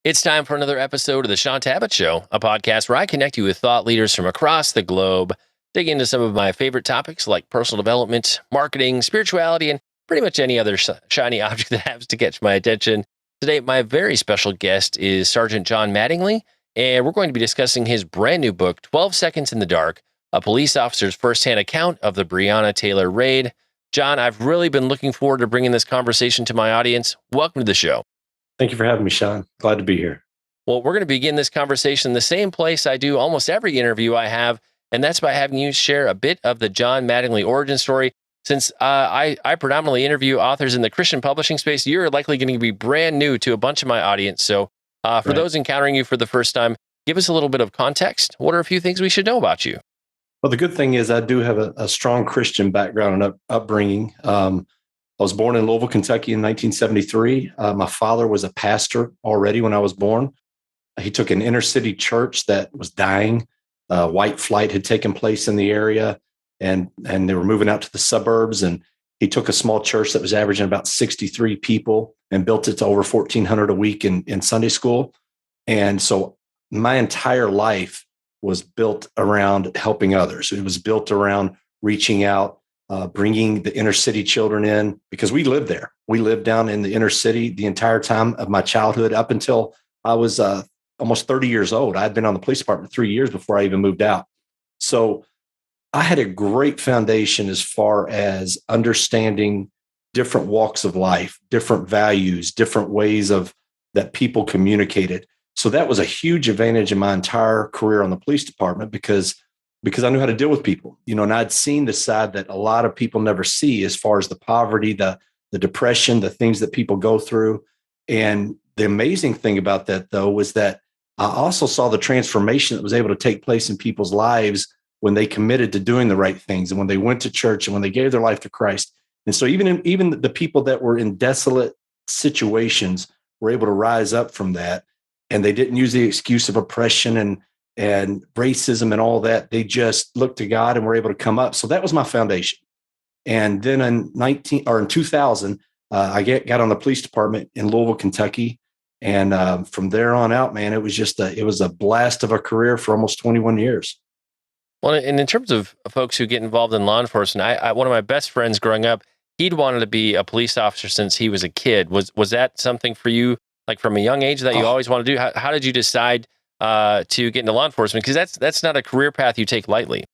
It's time for another episode of the Shaun Tabatt Show, a podcast where I connect you with thought leaders from across the globe, dig into some of my favorite topics like personal development, marketing, spirituality, and pretty much any other shiny object that happens to catch my attention. Today, my very special guest is Sergeant John Mattingly, and we're going to be discussing his brand new book, 12 Seconds in the Dark, a police officer's firsthand account of the Breonna Taylor raid. John, I've really been looking forward to bringing this conversation to my audience. Welcome to the show. Thank you for having me, Shaun. Glad to be here. Well, we're going to begin this conversation the same place I do almost every interview I have, and that's by having you share a bit of the John Mattingly origin story. Since I predominantly interview authors in the Christian publishing space, you're likely going to be brand new to a bunch of my audience. So for those encountering you for the first time, give us a little bit of context. What are a few things we should know about you? Well, the good thing is I do have a strong Christian background and upbringing. I was born in Louisville, Kentucky in 1973. My father was a pastor already when I was born. He took an inner city church that was dying. White flight had taken place in the area, and they were moving out to the suburbs. And he took a small church that was averaging about 63 people and built it to over 1,400 a week in Sunday school. And so my entire life was built around helping others. It was built around reaching out, bringing the inner city children in, because we lived there. We lived down in the inner city the entire time of my childhood up until I was almost 30 years old. I had been on the police department 3 years before I even moved out. So I had a great foundation as far as understanding different walks of life, different values, different ways of that people communicated. So that was a huge advantage in my entire career on the police department because I knew how to deal with people, and I'd seen the side that a lot of people never see as far as the poverty, the depression, the things that people go through. And the amazing thing about that, though, was that I also saw the transformation that was able to take place in people's lives when they committed to doing the right things and when they went to church and when they gave their life to Christ. And so even the people that were in desolate situations were able to rise up from that, and they didn't use the excuse of oppression and racism and all that. They just looked to God and were able to come up. So that was my foundation. And then in 2000, I got on the police department in Louisville, Kentucky. And from there on out, man, it was a blast of a career for almost 21 years. Well, and in terms of folks who get involved in law enforcement, one of my best friends growing up, he'd wanted to be a police officer since he was a kid. Was that something for you, like from a young age, that you always want to do? How did you decide to get into law enforcement? Because that's not a career path you take lightly.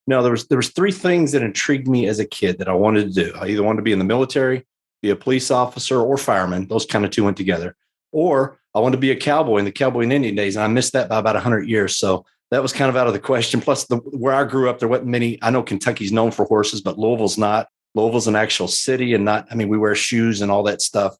No, there was three things that intrigued me as a kid that I wanted to do. I either wanted to be in the military, be a police officer, or fireman. Those kind of two went together. Or I wanted to be a cowboy in the cowboy and Indian days. And I missed that by about 100 years. So that was kind of out of the question. Plus, where I grew up, there wasn't many. I know Kentucky's known for horses, but Louisville's not. Louisville's an actual city and not, we wear shoes and all that stuff.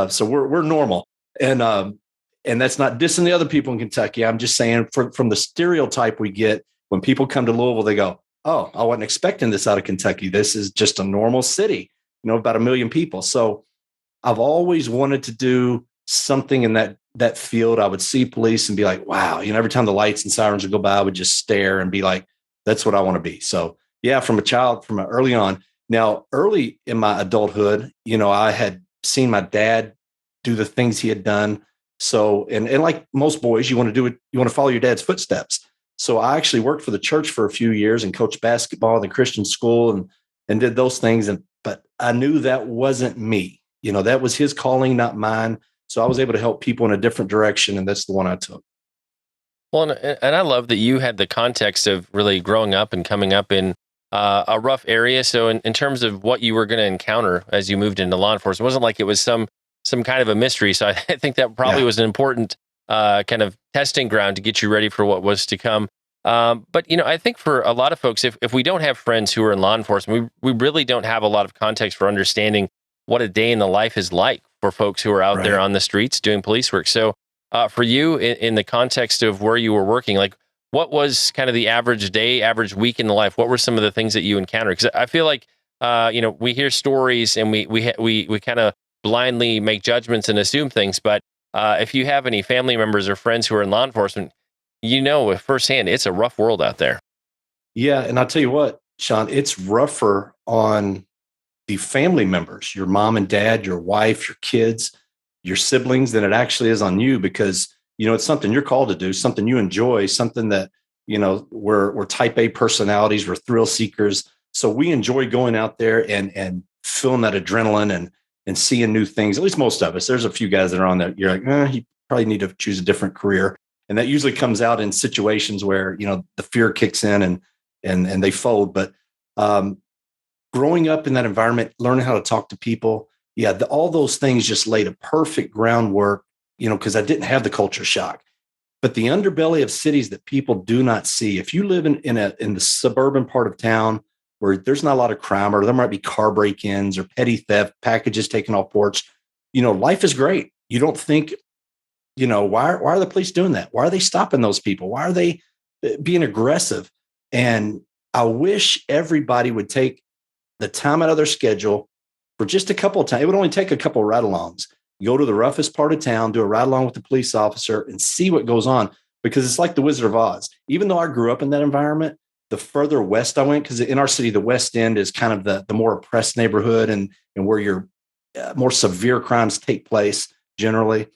So we're normal. And that's not dissing the other people in Kentucky. I'm just saying from the stereotype we get when people come to Louisville, they go, oh, I wasn't expecting this out of Kentucky. This is just a normal city, about 1 million people. So I've always wanted to do something in that field. I would see police and be like, wow, every time the lights and sirens would go by, I would just stare and be like, that's what I want to be. So yeah, from early on. Now, early in my adulthood, I had seen my dad do the things he had done. So, and like most boys, you want to follow your dad's footsteps. So I actually worked for the church for a few years and coached basketball in the Christian school and did those things. But I knew that wasn't me. That was his calling, not mine. So I was able to help people in a different direction. And that's the one I took. Well, and I love that you had the context of really growing up and coming up in a rough area. So in terms of what you were going to encounter as you moved into law enforcement, it wasn't like it was some kind of a mystery. So I think that probably was an important kind of testing ground to get you ready for what was to come. But, I think for a lot of folks, if we don't have friends who are in law enforcement, we really don't have a lot of context for understanding what a day in the life is like for folks who are out there on the streets doing police work. So for you, in the context of where you were working, like what was kind of the average day, average week in the life? What were some of the things that you encountered? Because I feel like, we hear stories and we kind of blindly make judgments and assume things. But if you have any family members or friends who are in law enforcement, firsthand, it's a rough world out there. Yeah. And I'll tell you what, Shaun, it's rougher on the family members, your mom and dad, your wife, your kids. your siblings than it actually is on you, because, it's something you're called to do, something you enjoy, something that, we're type A personalities, we're thrill seekers. So we enjoy going out there and feeling that adrenaline and seeing new things. At least most of us. There's a few guys that are on that. You're like, you probably need to choose a different career. And that usually comes out in situations where, the fear kicks in and they fold. But growing up in that environment, learning how to talk to people, all those things just laid a perfect groundwork, because I didn't have the culture shock. But the underbelly of cities that people do not see, if you live in the suburban part of town where there's not a lot of crime, or there might be car break-ins or petty theft, packages taken off porch, life is great. You don't think, why are the police doing that? Why are they stopping those people? Why are they being aggressive? And I wish everybody would take the time out of their schedule for just a couple of times. It would only take a couple of ride-alongs. Go to the roughest part of town, do a ride-along with the police officer, and see what goes on. Because it's like the Wizard of Oz. Even though I grew up in that environment, the further west I went, because in our city, the West End is kind of the more oppressed neighborhood and where your more severe crimes take place generally.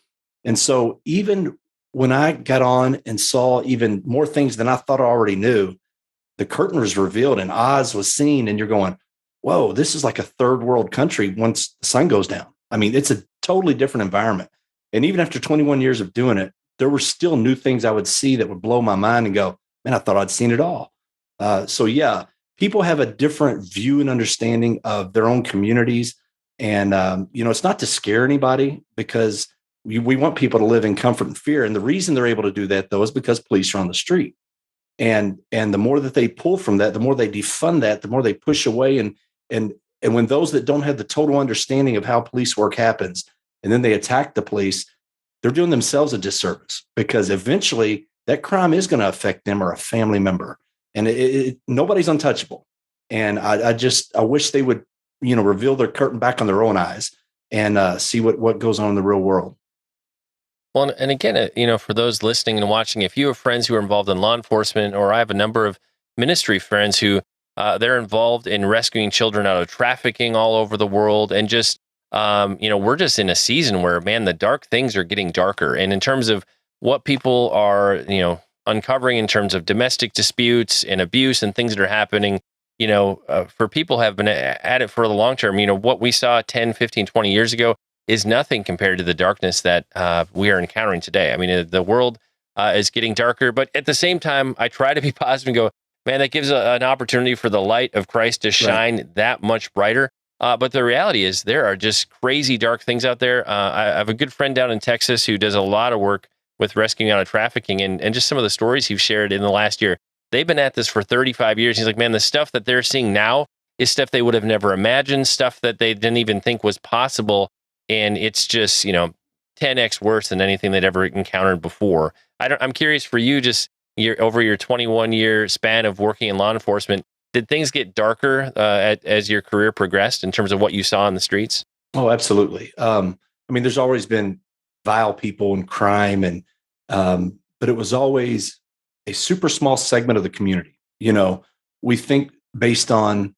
And so even when I got on and saw even more things than I thought I already knew, the curtain was revealed and Oz was seen, and you're going, whoa, this is like a third world country once the sun goes down. I mean, it's a totally different environment. And even after 21 years of doing it, there were still new things I would see that would blow my mind and go, man, I thought I'd seen it all. People have a different view and understanding of their own communities. And, it's not to scare anybody, because we want people to live in comfort and fear. And the reason they're able to do that, though, is because police are on the street. And the more that they pull from that, the more they defund that, the more they push away. And when those that don't have the total understanding of how police work happens, and then they attack the police, they're doing themselves a disservice, because eventually that crime is going to affect them or a family member. And nobody's untouchable. And I wish they would, reveal their curtain back on their own eyes and see what goes on in the real world. Well, and again, for those listening and watching, if you have friends who are involved in law enforcement, or I have a number of ministry friends who they're involved in rescuing children out of trafficking all over the world, and just, we're just in a season where, man, the dark things are getting darker. And in terms of what people are, uncovering in terms of domestic disputes and abuse and things that are happening, for people who have been at it for the long term, what we saw 10, 15, 20 years ago is nothing compared to the darkness that we are encountering today. I mean, the world is getting darker, but at the same time, I try to be positive and go, man, that gives an opportunity for the light of Christ to shine that much brighter. But the reality is there are just crazy dark things out there. I have a good friend down in Texas who does a lot of work with rescuing out of trafficking, and just some of the stories he's shared in the last year. They've been at this for 35 years. He's like, man, the stuff that they're seeing now is stuff they would have never imagined, stuff that they didn't even think was possible. And it's just, 10x worse than anything they'd ever encountered before. I'm curious for you, just over your 21-year span of working in law enforcement, did things get darker as your career progressed in terms of what you saw in the streets? Oh, absolutely. There's always been vile people and crime, but it was always a super small segment of the community. We think based on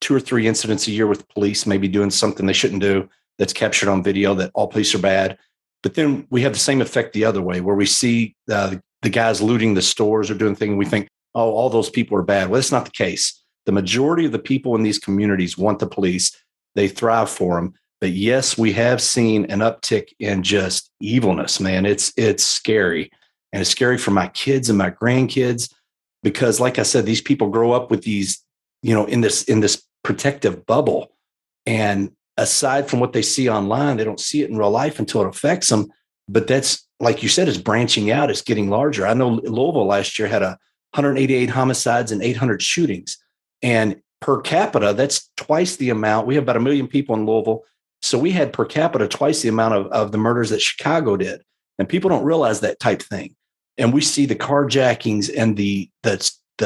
2 or 3 incidents a year with police maybe doing something they shouldn't do that's captured on video, that all police are bad. But then we have the same effect the other way, where we see the guys looting the stores or doing things, and we think, oh, all those people are bad. Well, that's not the case. The majority of the people in these communities want the police. They thrive for them. But yes, we have seen an uptick in just evilness, man. It's scary. And it's scary for my kids and my grandkids, because like I said, these people grow up with these, in this protective bubble. And aside from what they see online, they don't see it in real life until it affects them. But that's, like you said, it's branching out. It's getting larger. I know Louisville last year had 188 homicides and 800 shootings. And per capita, that's twice the amount. We have about 1 million people in Louisville. So we had per capita twice the amount of the murders that Chicago did. And people don't realize that type thing. And we see the carjackings and the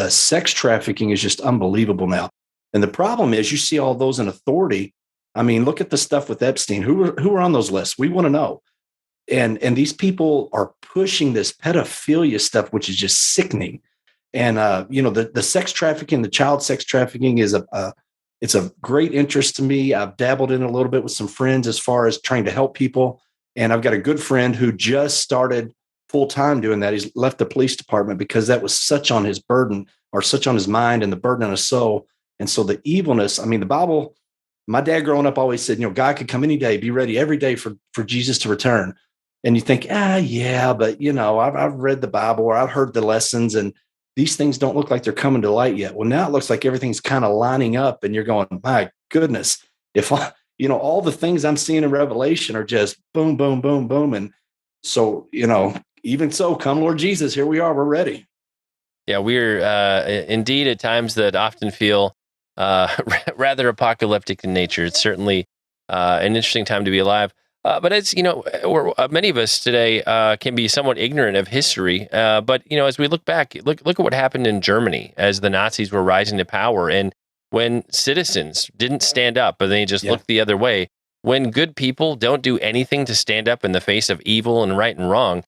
sex trafficking is just unbelievable now. And the problem is, you see all those in authority. I mean, look at the stuff with Epstein. Who were on those lists? We want to know. And these people are pushing this pedophilia stuff, which is just sickening. And the sex trafficking, the child sex trafficking is it's a great interest to me. I've dabbled in a little bit with some friends as far as trying to help people. And I've got a good friend who just started full time doing that. He's left the police department because that was such on his burden, or such on his mind, and the burden on his soul. And so the evilness, I mean, the Bible, my dad growing up always said, God could come any day, be ready every day for Jesus to return. And you think, yeah, but I've read the Bible, or I've heard the lessons, and these things don't look like they're coming to light yet. Well, now it looks like everything's kind of lining up, and you're going, my goodness, if all the things I'm seeing in Revelation are just boom, boom, boom, boom. And so, even so, come Lord Jesus, here we are, we're ready. Yeah, we're indeed at times that often feel rather apocalyptic in nature. It's certainly an interesting time to be alive. But it's, many of us today can be somewhat ignorant of history. But, as we look back, look at what happened in Germany as the Nazis were rising to power. And when citizens didn't stand up, but they just looked the other way, when good people don't do anything to stand up in the face of evil and right and wrong,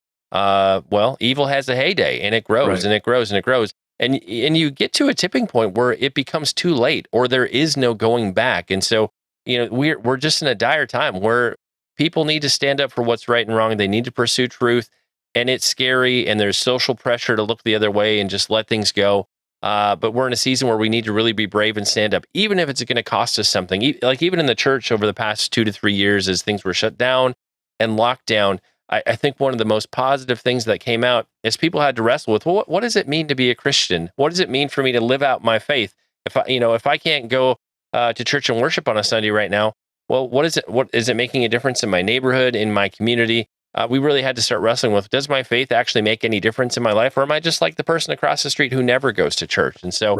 evil has a heyday, and it grows and it grows and it grows. And you get to a tipping point where it becomes too late, or there is no going back. And so, we're just in a dire time where people need to stand up for what's right and wrong. They need to pursue truth, and it's scary, and there's social pressure to look the other way and just let things go. But we're in a season where we need to really be brave and stand up, even if it's going to cost us something. Like even in the church over the past 2 to 3 years, as things were shut down and locked down, I think one of the most positive things that came out is people had to wrestle with, well, what does it mean to be a Christian? What does it mean for me to live out my faith? If I can't go to church and worship on a Sunday right now, well, what is it? What is it making a difference in my neighborhood, in my community? We really had to start wrestling with, does my faith actually make any difference in my life? Or am I just like the person across the street who never goes to church? And so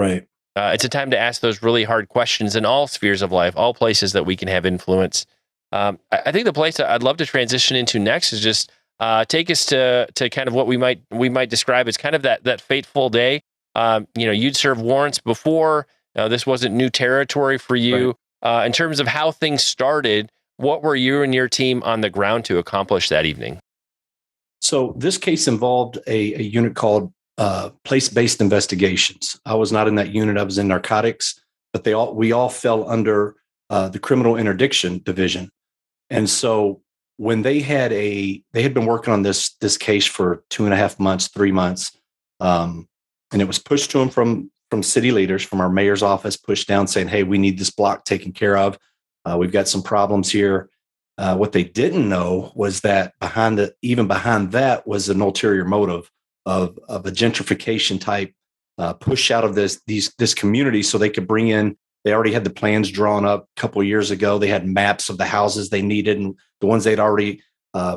it's a time to ask those really hard questions in all spheres of life, all places that we can have influence. I think the place I'd love to transition into next is just take us to kind of what we might describe as kind of that fateful day. You'd served warrants before. This wasn't new territory for you. In terms of how things started, what were you and your team on the ground to accomplish that evening? So this case involved a unit called place-based investigations. I was not in that unit. I was in narcotics, but we all fell under the criminal interdiction division. And so when they had been working on this case for 2.5 months, 3 months, and it was pushed to them from city leaders, from our mayor's office, pushed down saying, hey, we need this block taken care of. We've got some problems here. What they didn't know was that behind that was an ulterior motive of a gentrification type push out of this community, so they could bring in. They already had the plans drawn up a couple of years ago. They had maps of the houses they needed and the ones they'd already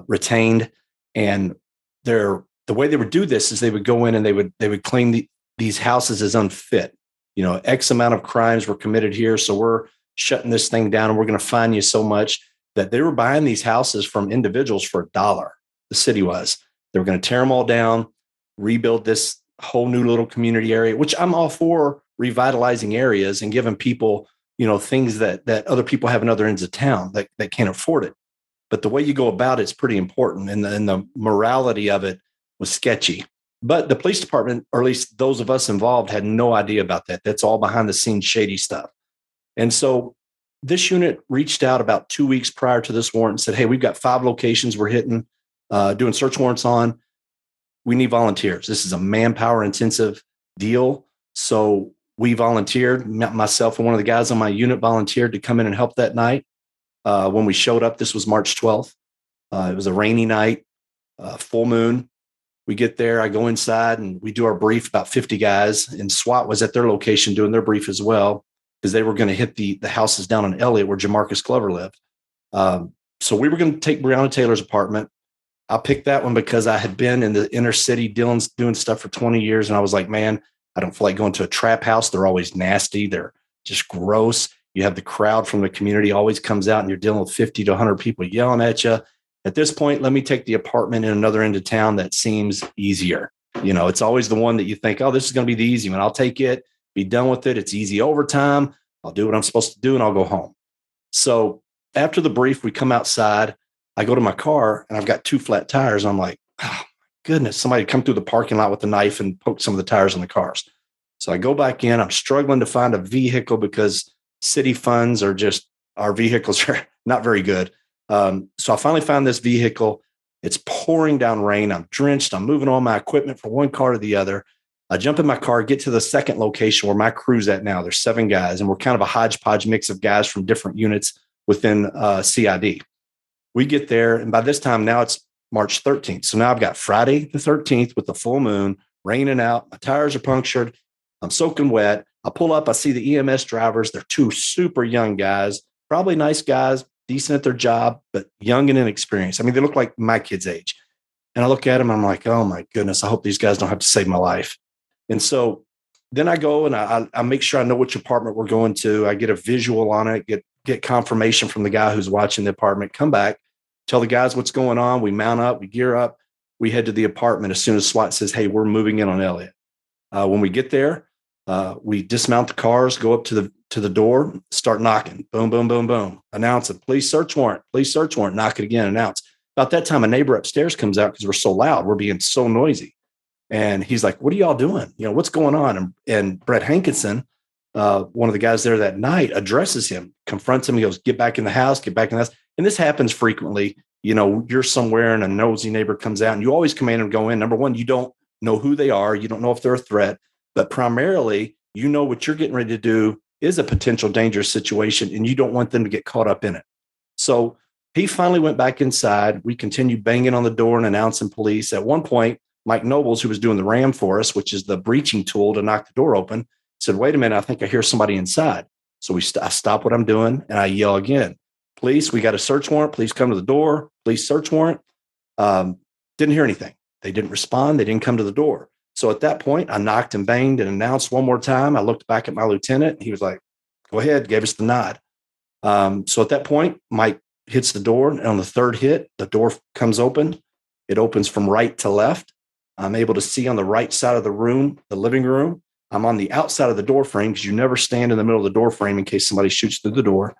retained. And the way they would do this is they would go in and they would claim these houses as unfit. X amount of crimes were committed here, so we're shutting this thing down and we're going to fine you so much. That they were buying these houses from individuals for $1. The city was. They were going to tear them all down, rebuild this whole new little community area, which I'm all for, revitalizing areas and giving people, things that other people have in other ends of town that can't afford it. But the way you go about it's pretty important, and the morality of it was sketchy. But the police department, or at least those of us involved, had no idea about that. That's all behind the scenes shady stuff. And so this unit reached out about 2 weeks prior to this warrant and said, hey, we've got 5 locations we're hitting, doing search warrants on. We need volunteers. This is a manpower intensive deal. So we volunteered. Myself and one of the guys on my unit volunteered to come in and help that night. When we showed up, this was March 12th. It was a rainy night, full moon. We get there, I go inside and we do our brief, about 50 guys, and SWAT was at their location doing their brief as well, because they were going to hit the houses down in Elliott where Jamarcus Glover lived. So we were going to take Breonna Taylor's apartment. I picked that one because I had been in the inner city doing stuff for 20 years. And I was like, man, I don't feel like going to a trap house. They're always nasty. They're just gross. You have the crowd from the community always comes out and you're dealing with 50 to 100 people yelling at you. At this point, let me take the apartment in another end of town that seems easier. It's always the one that you think, oh, this is going to be the easy one. I'll take it, be done with it. It's easy overtime. I'll do what I'm supposed to do and I'll go home. So after the brief, we come outside. I go to my car and I've got 2 flat tires. I'm like, oh my goodness, somebody come through the parking lot with a knife and poke some of the tires on the cars. So I go back in. I'm struggling to find a vehicle because city funds are just, our vehicles are not very good. So I finally found this vehicle. It's pouring down rain. I'm drenched. I'm moving all my equipment from one car to the other. I jump in my car, get to the second location where my crew's at now. There's 7 guys, and we're kind of a hodgepodge mix of guys from different units within CID. We get there, and by this time now it's March 13th. So now I've got Friday the 13th with the full moon, raining out. My tires are punctured. I'm soaking wet. I pull up. I see the EMS drivers. They're 2 super young guys, probably nice guys, decent at their job, but young and inexperienced. I mean, they look like my kid's age. And I look at them. I'm like, oh my goodness, I hope these guys don't have to save my life. And so then I go and I make sure I know which apartment we're going to. I get a visual on it, get confirmation from the guy who's watching the apartment, come back, tell the guys what's going on. We mount up, we gear up, we head to the apartment as soon as SWAT says, hey, we're moving in on Elliott. When we get there, we dismount the cars, go up to the door, start knocking. Boom, boom, boom, boom. Announce it. Police search warrant. Police search warrant. Knock it again. Announce. About that time, a neighbor upstairs comes out because we're so loud. We're being so noisy. And he's like, what are y'all doing? What's going on? And Brett Hankinson, one of the guys there that night, addresses him, confronts him. He goes, get back in the house, get back in the house. And this happens frequently. You're somewhere and a nosy neighbor comes out and you always command them to go in. Number one, you don't know who they are. You don't know if they're a threat, but primarily, what you're getting ready to do is a potential dangerous situation and you don't want them to get caught up in it. So he finally went back inside. We continued banging on the door and announcing police. At one point, Mike Nobles, who was doing the ram for us, which is the breaching tool to knock the door open, said, wait a minute, I think I hear somebody inside. So I stop what I'm doing and I yell again, police, we got a search warrant. Please come to the door. Police search warrant. Didn't hear anything. They didn't respond. They didn't come to the door. So at that point, I knocked and banged and announced one more time. I looked back at my lieutenant. He was like, go ahead, gave us the nod. So at that point, Mike hits the door. And on the third hit, the door comes open. It opens from right to left. I'm able to see on the right side of the room, the living room. I'm on the outside of the door frame because you never stand in the middle of the door frame in case somebody shoots through the door.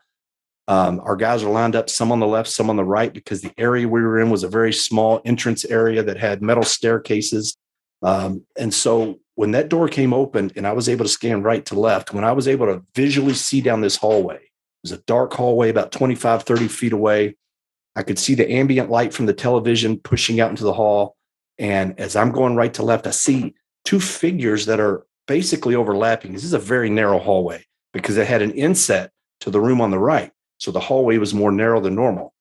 Our guys are lined up, some on the left, some on the right, because the area we were in was a very small entrance area that had metal staircases. And so when that door came open and I was able to scan right to left, when I was able to visually see down this hallway, it was a dark hallway about 25, 30 feet away. I could see the ambient light from the television pushing out into the hall. And as I'm going right to left, I see 2 figures that are basically overlapping. This is a very narrow hallway because it had an inset to the room on the right. So the hallway was more narrow than normal.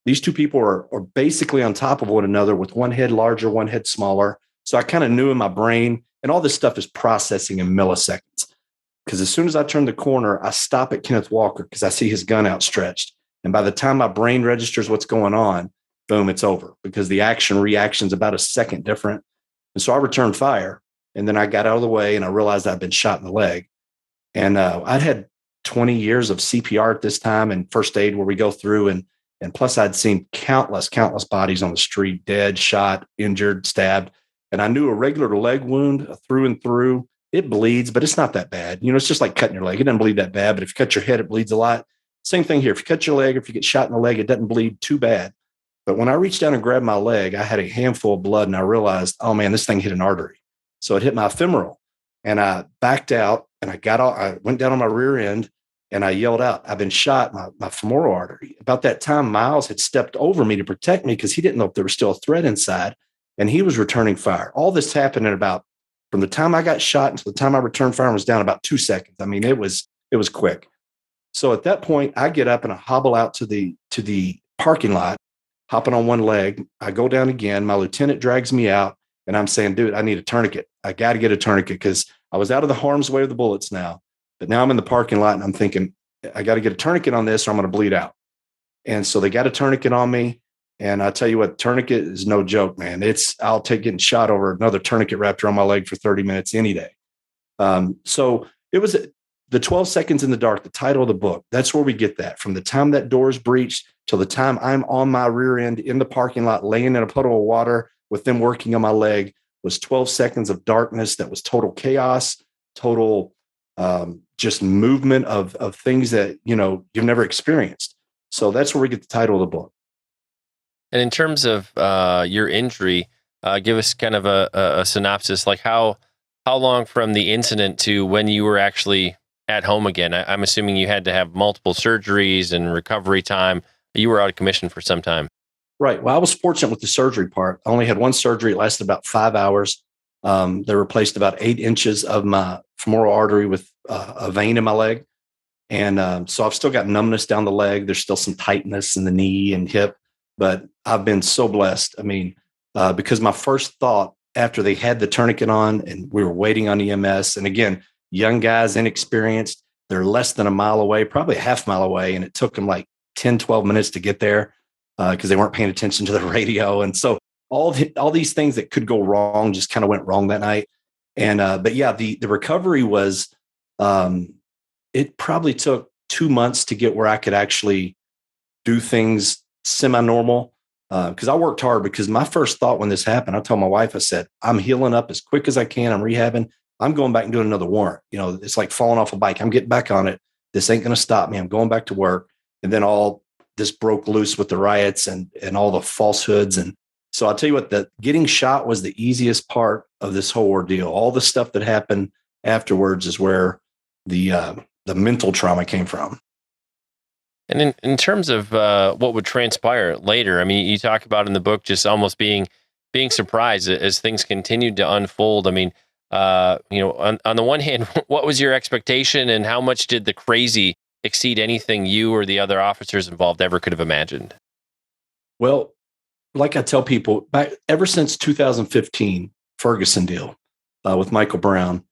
These 2 people are basically on top of one another with one head larger, one head smaller. So I kind of knew in my brain, and all this stuff is processing in milliseconds. Because as soon as I turn the corner, I stop at Kenneth Walker because I see his gun outstretched. And by the time my brain registers what's going on, boom, it's over because the reaction is about a second different. And so I returned fire. And then I got out of the way and I realized I'd been shot in the leg. And I'd had 20 years of CPR at this time and first aid where we go through. And plus I'd seen countless bodies on the street, dead, shot, injured, stabbed. And I knew a regular leg wound through and through, it bleeds, but it's not that bad. It's just like cutting your leg. It doesn't bleed that bad, but if you cut your head, it bleeds a lot. Same thing here. If you cut your leg, if you get shot in the leg, it doesn't bleed too bad. But when I reached down and grabbed my leg, I had a handful of blood and I realized, oh man, this thing hit an artery. So it hit my femoral and I backed out and I went down on my rear end and I yelled out, I've been shot, my femoral artery. About that time, Miles had stepped over me to protect me because he didn't know if there was still a threat inside and he was returning fire. All this happened in from the time I got shot until the time I returned fire was down about 2 seconds. I mean, it was quick. So at that point, I get up and I hobble out to the parking lot, hopping on one leg. I go down again. My lieutenant drags me out and I'm saying, dude, I need a tourniquet. I got to get a tourniquet because I was out of the harm's way of the bullets now. But now I'm in the parking lot and I'm thinking, I got to get a tourniquet on this or I'm going to bleed out. And so they got a tourniquet on me. And I tell you what, tourniquet is no joke, man. I'll take getting shot over another tourniquet wrapped around my leg for 30 minutes any day. So it was the 12 seconds in the dark, the title of the book. That's where we get that from the time that door is breached till the time I'm on my rear end in the parking lot, laying in a puddle of water with them working on my leg was 12 seconds of darkness. That was total chaos, total just movement of things that, you've never experienced. So that's where we get the title of the book. And in terms of your injury, give us kind of a synopsis, like how long from the incident to when you were actually at home again? I'm assuming you had to have multiple surgeries and recovery time. You were out of commission for some time. Right. Well, I was fortunate with the surgery part. I only had one surgery. It lasted about 5 hours. They replaced about 8 inches of my femoral artery with a vein in my leg. And so I've still got numbness down the leg. There's still some tightness in the knee and hip, but I've been so blessed. I mean, because my first thought after they had the tourniquet on and we were waiting on EMS, and again, young guys, inexperienced, they're less than a mile away, probably a half mile away. And it took them like 10, 12 minutes to get there because they weren't paying attention to the radio. And so all these things that could go wrong just kind of went wrong that night. And but yeah, the recovery was it probably took 2 months to get where I could actually do things semi-normal. Because I worked hard, because my first thought when this happened, I told my wife, I said, I'm healing up as quick as I can. I'm rehabbing. I'm going back and doing another warrant. You know, it's like falling off a bike. I'm getting back on it. This ain't going to stop me. I'm going back to work. And then all this broke loose with the riots and all the falsehoods. And so I'll tell you what, the getting shot was the easiest part of this whole ordeal. All the stuff that happened afterwards is where the mental trauma came from. And in terms of what would transpire later, I mean, you talk about in the book just almost being surprised as things continued to unfold. I mean, on the one hand, what was your expectation, and how much did the crazy exceed anything you or the other officers involved ever could have imagined? Well, like I tell people, ever since 2015 Ferguson deal with Michael Brown,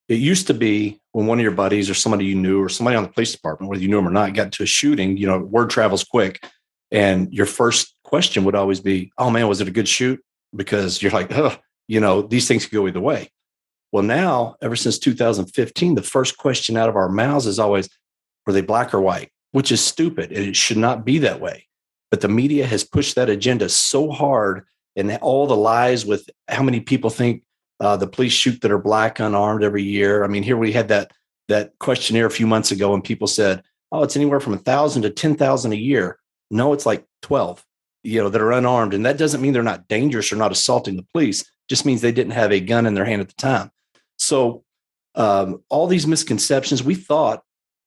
it used to be when one of your buddies or somebody you knew or somebody on the police department, whether you knew them or not, got into a shooting, word travels quick. And your first question would always be, oh man, was it a good shoot? Because you're like, these things could go either way. Well, now, ever since 2015, the first question out of our mouths is always, were they black or white? Which is stupid. And it should not be that way. But the media has pushed that agenda so hard, and all the lies with how many people think the police shoot that are black unarmed every year. I mean, here we had that questionnaire a few months ago, and people said, oh, it's anywhere from 1,000 to 10,000 a year. No, it's like 12, that are unarmed. And that doesn't mean they're not dangerous or not assaulting the police. It just means they didn't have a gun in their hand at the time. So all these misconceptions, we thought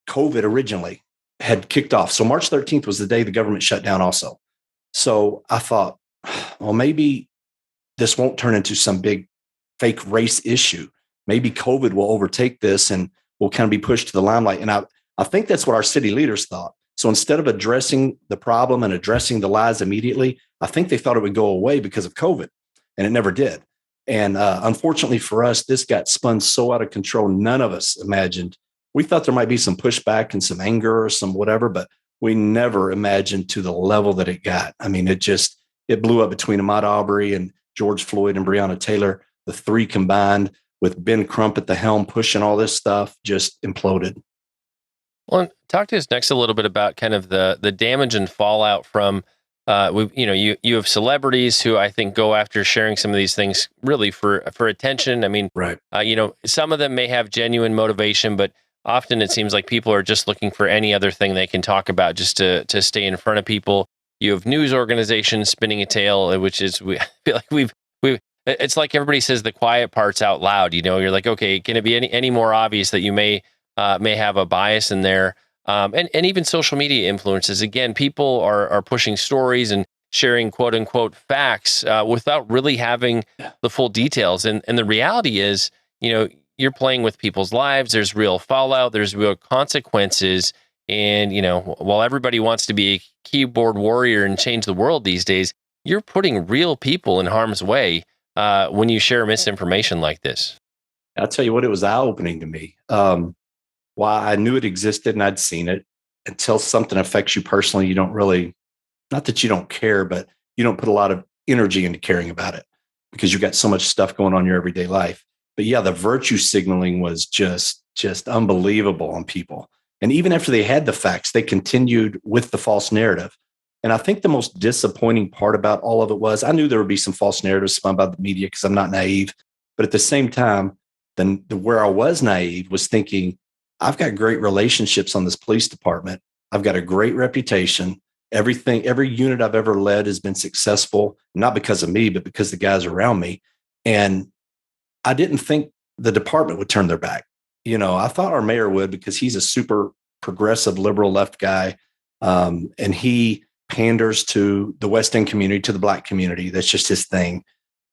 COVID originally had kicked off. So March 13th was the day the government shut down also. So I thought, well, maybe this won't turn into some big fake race issue. Maybe COVID will overtake this and will kind of be pushed to the limelight. And I think that's what our city leaders thought. So instead of addressing the problem and addressing the lies immediately, I think they thought it would go away because of COVID, and it never did. And unfortunately for us, this got spun so out of control. None of us imagined. We thought there might be some pushback and some anger or some whatever, but we never imagined to the level that it got. I mean, it blew up between Ahmaud Arbery and George Floyd and Breonna Taylor. The three combined, with Ben Crump at the helm pushing all this stuff, just imploded. Well, talk to us next a little bit about kind of the damage and fallout from you have celebrities who I think go after sharing some of these things really for attention. I mean, right. Some of them may have genuine motivation, but often it seems like people are just looking for any other thing they can talk about just to stay in front of people. You have news organizations spinning a tale, which is, I feel like it's like everybody says the quiet parts out loud. You're like, okay, can it be any more obvious that you may have a bias in there? And even social media influences. Again, people are pushing stories and sharing quote unquote facts without really having the full details. And the reality is, you're playing with people's lives. There's real fallout. There's real consequences. And, while everybody wants to be a keyboard warrior and change the world these days, you're putting real people in harm's way when you share misinformation like this. I'll tell you what, it was eye-opening to me. While I knew it existed and I'd seen it, until something affects you personally, you don't really, not that you don't care, but you don't put a lot of energy into caring about it because you've got so much stuff going on in your everyday life. But yeah, the virtue signaling was just unbelievable on people. And even after they had the facts, they continued with the false narrative. And I think the most disappointing part about all of it was I knew there would be some false narratives spun by the media because I'm not naive. But at the same time, then where I was naive was thinking, I've got great relationships on this police department. I've got a great reputation. Every unit I've ever led has been successful, not because of me, but because the guys around me. And I didn't think the department would turn their back. I thought our mayor would because he's a super progressive liberal left guy. And he panders to the West End community, to the Black community. That's just his thing.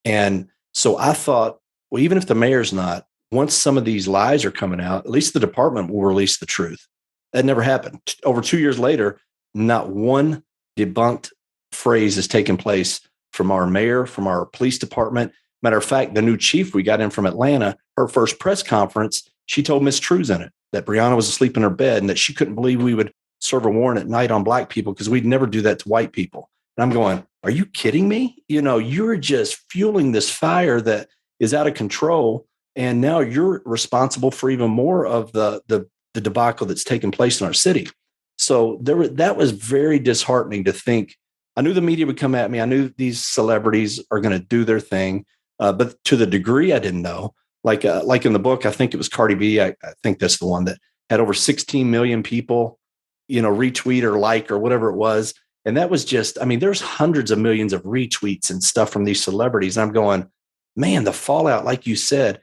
And so I thought, well, even if the mayor's not, once some of these lies are coming out, at least the department will release the truth. That never happened. Over 2 years later, not one debunked phrase has taken place from our mayor, from our police department. Matter of fact, the new chief we got in from Atlanta, her first press conference, she told mistruths in it, that Breonna was asleep in her bed and that she couldn't believe we would serve a warrant at night on Black people because we'd never do that to white people. And I'm going, are you kidding me? You're just fueling this fire that is out of control. And now you're responsible for even more of the debacle that's taken place in our city. So that was very disheartening to think. I knew the media would come at me. I knew these celebrities are going to do their thing. But to the degree I didn't know, like in the book, I think it was Cardi B. I think that's the one that had over 16 million people, retweet or like or whatever it was. And that was just, there's hundreds of millions of retweets and stuff from these celebrities. And I'm going, man, the fallout, like you said,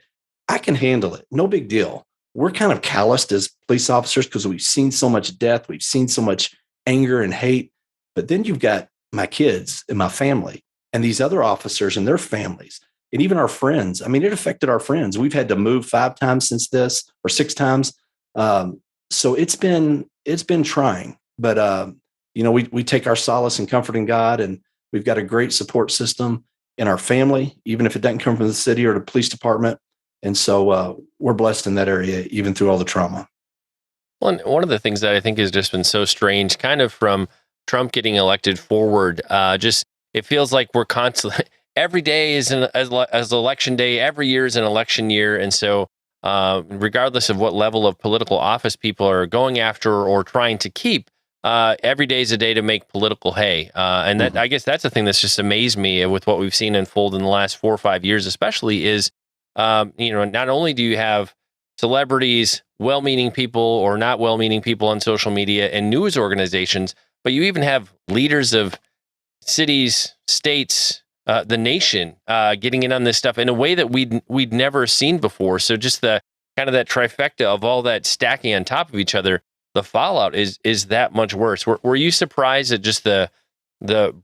I can handle it. No big deal. We're kind of calloused as police officers because we've seen so much death. We've seen so much anger and hate. But then you've got my kids and my family and these other officers and their families and even our friends. It affected our friends. We've had to move 5 times since this, or 6 times. So it's been trying, but we take our solace and comfort in God, and we've got a great support system in our family, even if it doesn't come from the city or the police department. And so we're blessed in that area, even through all the trauma. Well, and one of the things that I think has just been so strange, kind of from Trump getting elected forward, just it feels like we're constantly, every day is as election day, every year is an election year. And so regardless of what level of political office people are going after or trying to keep, every day is a day to make political hay. And that, I guess that's the thing that's just amazed me with what we've seen unfold in the last 4 or 5 years, especially is, not only do you have celebrities, well-meaning people or not well-meaning people on social media and news organizations, but you even have leaders of cities, states, the nation, getting in on this stuff in a way that we'd never seen before. So just the kind of that trifecta of all that stacking on top of each other, the fallout is that much worse. Were you surprised at just the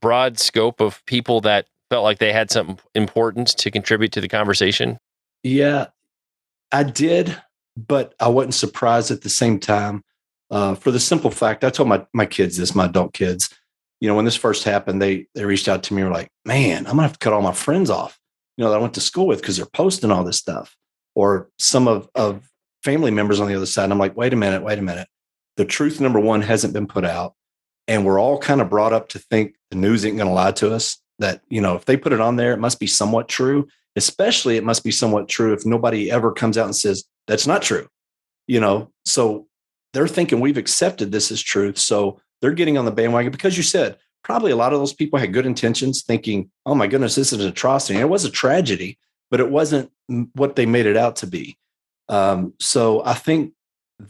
broad scope of people that felt like they had something important to contribute to the conversation? Yeah, I did, but I wasn't surprised at the same time. For the simple fact, I told my kids this, my adult kids, when this first happened, they reached out to me and were like, man, I'm gonna have to cut all my friends off, that I went to school with because they're posting all this stuff, or some of family members on the other side. And I'm like, wait a minute. The truth, number one, hasn't been put out. And we're all kind of brought up to think the news ain't going to lie to us, that, if they put it on there, it must be somewhat true. Especially it must be somewhat true if nobody ever comes out and says that's not true, so they're thinking we've accepted this as truth. So they're getting on the bandwagon because you said probably a lot of those people had good intentions, thinking, oh my goodness, this is an atrocity. And it was a tragedy, but it wasn't what they made it out to be. So I think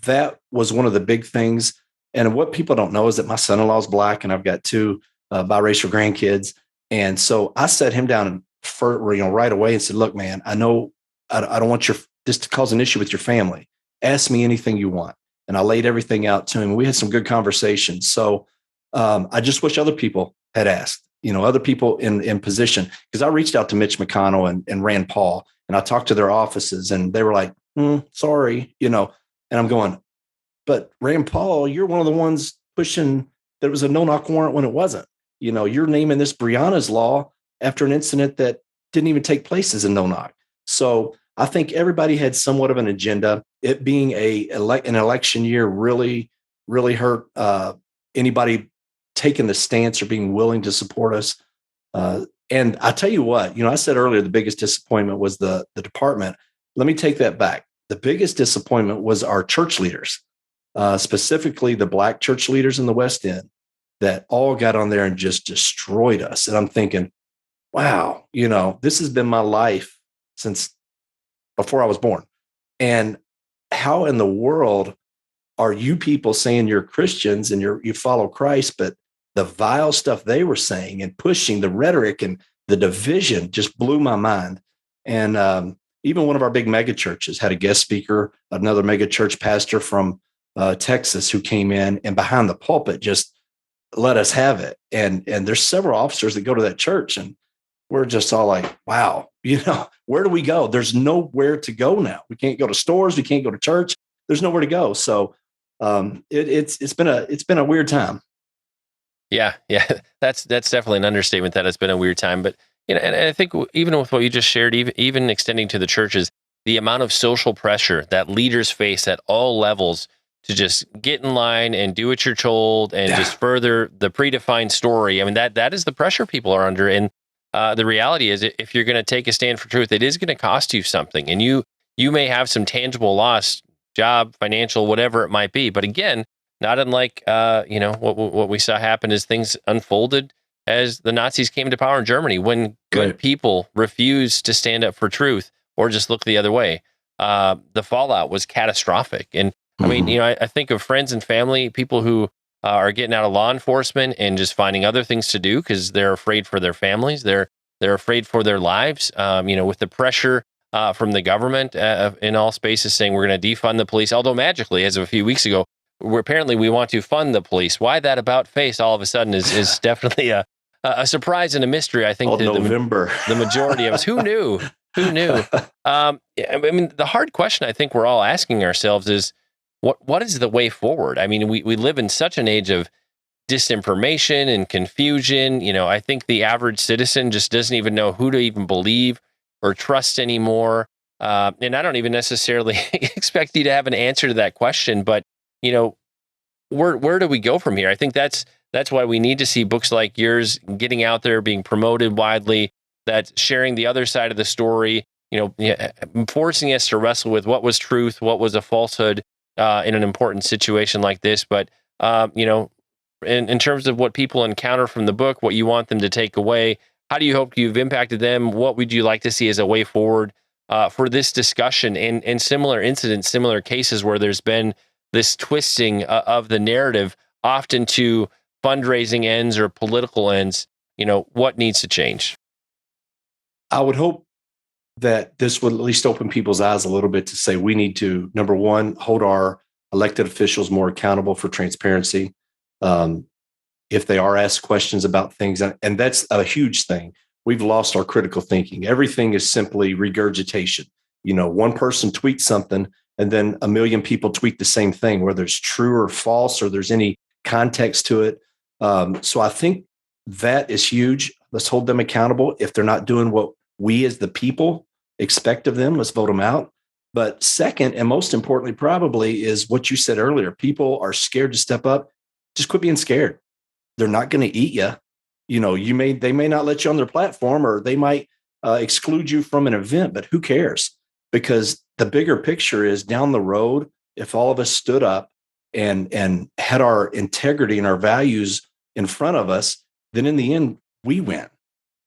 that was one of the big things. And what people don't know is that my son-in-law is Black and I've got 2 biracial grandkids. And so I sat him down right away and said, look, man, I know I don't want this to cause an issue with your family. Ask me anything you want. And I laid everything out to him. We had some good conversations. So I just wish other people had asked, other people in position, because I reached out to Mitch McConnell and Rand Paul, and I talked to their offices and they were like, sorry, and I'm going, but Rand Paul, you're one of the ones pushing that it was a no-knock warrant when it wasn't. You're naming this Breonna's law after an incident that didn't even take place as a no-knock. So I think everybody had somewhat of an agenda. It being an election year really, really hurt anybody taking the stance or being willing to support us. And I tell you what, I said earlier, the biggest disappointment was the department. Let me take that back. The biggest disappointment was our church leaders, specifically the Black church leaders in the West End, that all got on there and just destroyed us. And I'm thinking, wow, this has been my life since before I was born. And how in the world are you people saying you're Christians and you follow Christ, but the vile stuff they were saying and pushing, the rhetoric and the division just blew my mind. And even one of our big mega churches had a guest speaker, another mega church pastor from Texas, who came in and behind the pulpit just let us have it. And there's several officers that go to that church, and we're just all like, wow, where do we go? There's nowhere to go now. We can't go to stores. We can't go to church. There's nowhere to go. So it's been a weird time. Yeah. That's definitely an understatement that it's been a weird time. But and I think even with what you just shared, even extending to the churches, the amount of social pressure that leaders face at all levels to just get in line and do what you're told and just further the predefined story. I mean, that is the pressure people are under. And the reality is, if you're going to take a stand for truth, it is going to cost you something, and you may have some tangible loss, job, financial, whatever it might be. But again, not unlike what we saw happen as things unfolded as the Nazis came to power in Germany, when good people refused to stand up for truth or just look the other way. The fallout was catastrophic. And I mean, I think of friends and family, people who are getting out of law enforcement and just finding other things to do because they're afraid for their families. They're afraid for their lives. With the pressure from the government in all spaces saying we're going to defund the police, although magically, as of a few weeks ago, apparently we want to fund the police. Why that about face all of a sudden is definitely a surprise and a mystery. I think November. The majority of us, who knew? I mean, the hard question I think we're all asking ourselves is, what is the way forward? I mean, we live in such an age of disinformation and confusion. I think the average citizen just doesn't even know who to even believe or trust anymore. And I don't even necessarily expect you to have an answer to that question, but where do we go from here? I think that's why we need to see books like yours getting out there, being promoted widely, that's sharing the other side of the story, forcing us to wrestle with what was truth, what was a falsehood in an important situation like this. But, in terms of what people encounter from the book, what you want them to take away, how do you hope you've impacted them? What would you like to see as a way forward for this discussion and similar incidents, similar cases where there's been this twisting of the narrative, often to fundraising ends or political ends? What needs to change? I would hope that this would at least open people's eyes a little bit to say we need to, number one, hold our elected officials more accountable for transparency. If they are asked questions about things, and that's a huge thing. We've lost our critical thinking. Everything is simply regurgitation. One person tweets something and then a million people tweet the same thing, whether it's true or false, or there's any context to it. So I think that is huge. Let's hold them accountable. If they're not doing what we as the people expect of them, let's vote them out. But second, and most importantly, probably, is what you said earlier. People are scared to step up. Just quit being scared. They're not going to eat you. They may not let you on their platform, or they might exclude you from an event, but who cares? Because the bigger picture is down the road, if all of us stood up and had our integrity and our values in front of us, then in the end, we win.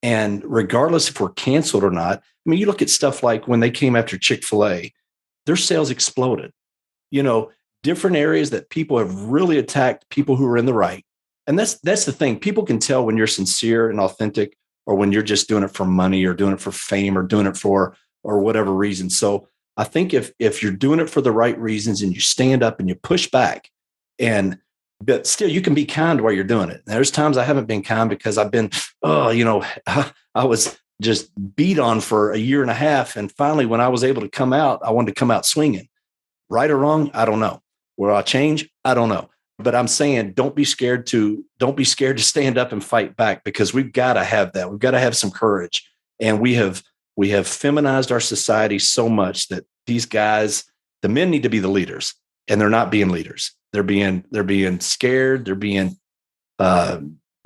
And regardless if we're canceled or not, I mean, you look at stuff like when they came after Chick-fil-A, their sales exploded. Different areas that people have really attacked people who are in the right. And that's the thing. People can tell when you're sincere and authentic, or when you're just doing it for money or doing it for fame or doing it for or whatever reason. So I think if you're doing it for the right reasons and you stand up and you push back, but still you can be kind while you're doing it. There's times I haven't been kind because I've been, I was just beat on for a year and a half. And finally, when I was able to come out, I wanted to come out swinging. Right or wrong, I don't know. Will I change? I don't know. But I'm saying don't be scared to stand up and fight back, because we've got to have that. We've got to have some courage. And we have feminized our society so much that these guys, the men, need to be the leaders, and they're not being leaders. They're being scared. They're being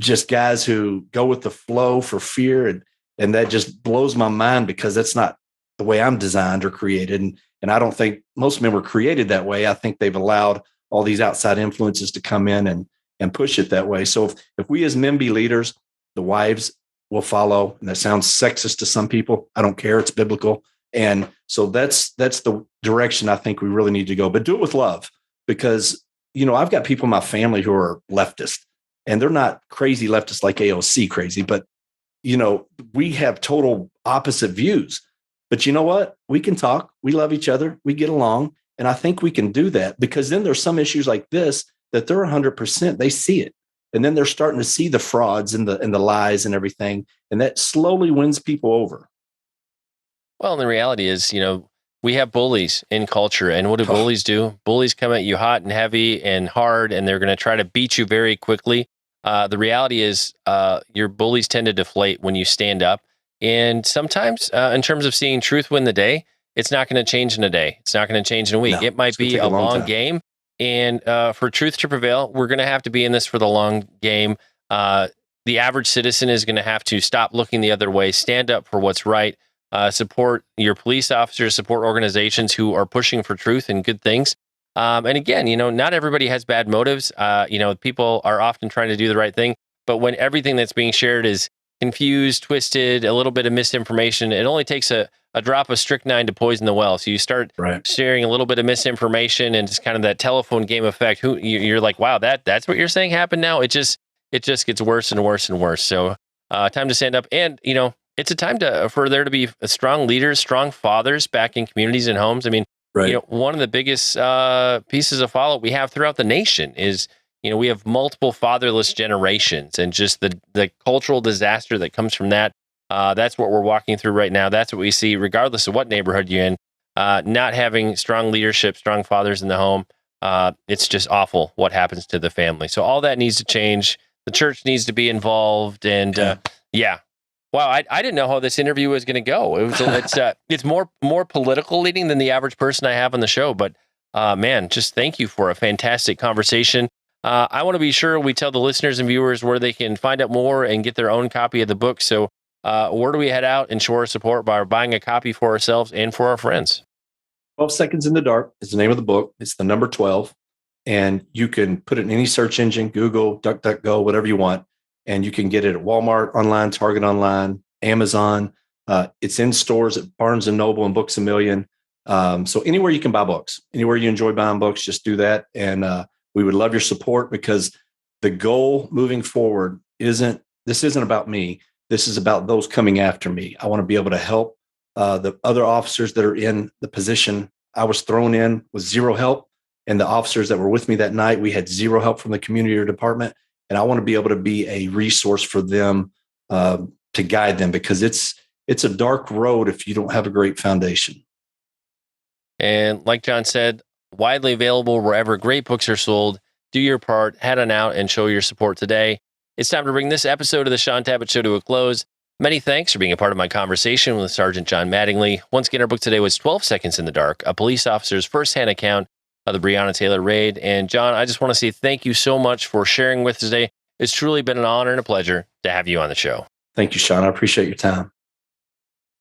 just guys who go with the flow for fear. And that just blows my mind, because that's not the way I'm designed or created. And I don't think most men were created that way. I think they've allowed all these outside influences to come in and push it that way. So if we as men be leaders, the wives will follow. And that sounds sexist to some people. I don't care. It's biblical. And so that's the direction I think we really need to go. But do it with love, because, I've got people in my family who are leftist, and they're not crazy leftists like AOC crazy, but, we have total opposite views. But you know what? We can talk. We love each other. We get along. And I think we can do that, because then there's some issues like this that they're 100%. They see it. And then they're starting to see the frauds and the lies and everything. And that slowly wins people over. Well, and the reality is, we have bullies in culture. And what do bullies do? Bullies come at you hot and heavy and hard, and they're going to try to beat you very quickly. The reality is your bullies tend to deflate when you stand up. And sometimes in terms of seeing truth win the day, it's not going to change in a day. It's not going to change in a week. No, it might be a long game. And for truth to prevail, we're going to have to be in this for the long game. The average citizen is going to have to stop looking the other way, stand up for what's right, support your police officers, support organizations who are pushing for truth and good things. And again, not everybody has bad motives. People are often trying to do the right thing. But when everything that's being shared is confused, twisted, a little bit of misinformation, it only takes a drop of strychnine to poison the well. So you start sharing a little bit of misinformation and just kind of that telephone game effect. You're like, wow, that's what you're saying happened now. It just gets worse and worse and worse. So time to stand up. And, it's a time for there to be strong leaders, strong fathers back in communities and homes. I mean, one of the biggest pieces of fallout we have throughout the nation is, we have multiple fatherless generations, and just the cultural disaster that comes from that. That's what we're walking through right now. That's what we see, regardless of what neighborhood you're in. Not having strong leadership, strong fathers in the home. It's just awful what happens to the family. So all that needs to change. The church needs to be involved. And wow, I didn't know how this interview was going to go. It's more political leading than the average person I have on the show. But man, just thank you for a fantastic conversation. I want to be sure we tell the listeners and viewers where they can find out more and get their own copy of the book. So where do we head out and show our support by buying a copy for ourselves and for our friends? 12 Seconds in the Dark is the name of the book. It's the number 12. And you can put it in any search engine, Google, DuckDuckGo, whatever you want. And you can get it at Walmart online, Target online, Amazon. It's in stores at Barnes & Noble and Books A Million. So anywhere you can buy books, anywhere you enjoy buying books, just do that. And we would love your support, because the goal moving forward isn't about me. This is about those coming after me. I want to be able to help the other officers that are in the position I was thrown in with zero help. And the officers that were with me that night, we had zero help from the community department. And I want to be able to be a resource for them to guide them, because it's a dark road if you don't have a great foundation. And like John said, widely available wherever great books are sold. Do your part, head on out and show your support today. It's time to bring this episode of the Shaun Tabatt Show to a close. Many thanks for being a part of my conversation with Sergeant John Mattingly. Once again, our book today was 12 Seconds in the Dark, a police officer's firsthand account of the Breonna Taylor raid. And John, I just want to say thank you so much for sharing with us today. It's truly been an honor and a pleasure to have you on the show. Thank you, Shaun. I appreciate your time.